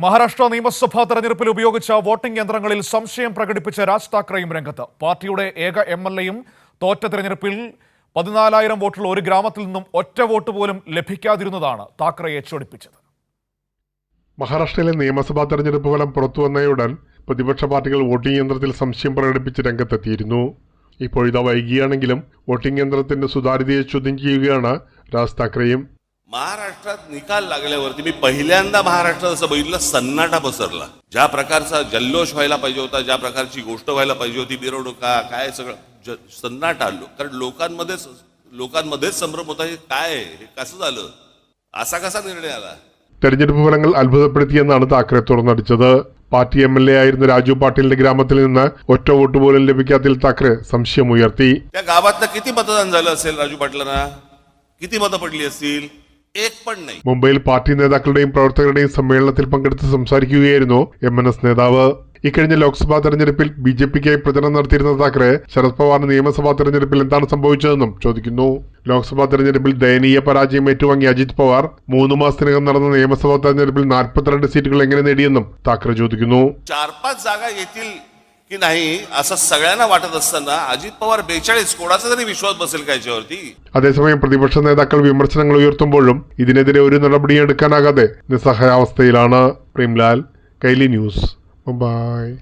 മഹാരാഷ്ട്ര നിയമസഭാ തെരഞ്ഞെടുപ്പിൽ ഉപയോഗിച്ച വോട്ടിംഗ് യന്ത്രങ്ങളിൽ സംശയം പ്രകടിപ്പിച്ച രാജ് താക്കറെയും രംഗത്ത്. പാർട്ടിയുടെ ഏക എംഎൽഎയും തോറ്റ തെരഞ്ഞെടുപ്പിൽ 14,000 വോട്ടുള്ള ഒരു ഗ്രാമത്തിൽ നിന്നും ഒറ്റ വോട്ട് പോലും ലഭിക്കാതിരുന്നതാണ് താക്കറയെ ചൊടിപ്പിച്ചത്. മഹാരാഷ്ട്രയിലെ നിയമസഭാ തെരഞ്ഞെടുപ്പ് ഫലം പുറത്തുവന്നയുടൻ പ്രതിപക്ഷ പാർട്ടികൾ വോട്ടിംഗ് യന്ത്രത്തിൽ സംശയം പ്രകടിപ്പിച്ച് രംഗത്തെത്തിയിരുന്നു. ഇപ്പോഴിതാ വൈകിയാണെങ്കിലും വോട്ടിംഗ് യന്ത്രത്തിന്റെ സുതാര്യതയെ ചോദ്യം ചെയ്യുകയാണ് രാജ് താക്കറെയും. महाराष्ट्रात निकाल लागल्यावरती मी पहिल्यांदा महाराष्ट्रात असं बघितलं, सन्नाटा पसरला. ज्या प्रकारचा जल्लोष व्हायला पाहिजे होता, ज्या प्रकारची गोष्ट व्हायला पाहिजे होती, मिरवणुका काय सगळं सन्नाटा आलो. कारण लोकांमध्येच संभ्रम होता. हे काय, हे कसं झालं, असा कसा निर्णय आला. തെരഞ്ഞെടുപ്പ് ഫലങ്ങൾ അത്ഭുതപ്പെടുത്തിയെന്നാണ് താക്കറെ തുറന്നടിച്ചത്. പാർട്ടി എംഎൽഎ ആയിരുന്ന രാജു പാട്ടീലിന്റെ ഗ്രാമത്തിൽ നിന്ന് ഒറ്റ വോട്ട് പോലും ലഭിക്കാത്തതിൽ താക്കറെ സംശയമുയർത്തി. त्या गावातलं किती मतदान झालं असेल राजू पाटलांना, किती मतं पडली असतील, एक पण नाही. മുംബൈയിൽ പാർട്ടി നേതാക്കളുടെയും പ്രവർത്തകരുടെയും സമ്മേളനത്തിൽ പങ്കെടുത്ത് സംസാരിക്കുകയായിരുന്നു MNS നേതാവ്. ഇക്കഴിഞ്ഞ ലോക്സഭാ തെരഞ്ഞെടുപ്പിൽ BJPക്കായി പ്രചരണം നടത്തിയിരുന്ന താക്കറെ ശരത് പവാറിന് നിയമസഭാ തെരഞ്ഞെടുപ്പിൽ എന്താണ് സംഭവിച്ചതെന്നും ചോദിക്കുന്നു. ലോക്സഭാ തെരഞ്ഞെടുപ്പിൽ ദയനീയ പരാജയം ഏറ്റുവാങ്ങിയ അജിത് പവാർ 3 മാസത്തിനകം നടന്ന നിയമസഭാ തെരഞ്ഞെടുപ്പിൽ 42 സീറ്റുകൾ എങ്ങനെ നേടിയെന്നും താക്കറെ ചോദിക്കുന്നു. 4-5 जागा येतील की नाही असं सगळ्यांना वाटत असताना अजित पवार 42, कोणाचा तरी विश्वास बसेल का याच्यावरती. അതേസമയം പ്രതിപക്ഷ നേതാക്കൾ വിമർശനങ്ങൾ ഉയർത്തുമ്പോഴും ഇതിനെതിരെ ഒരു നടപടിയും എടുക്കാനാകാതെ നിസ്സഹായാവസ്ഥയിലാണ്. പ്രേംലാൽ, കൈലി ന്യൂസ്, മുംബൈ.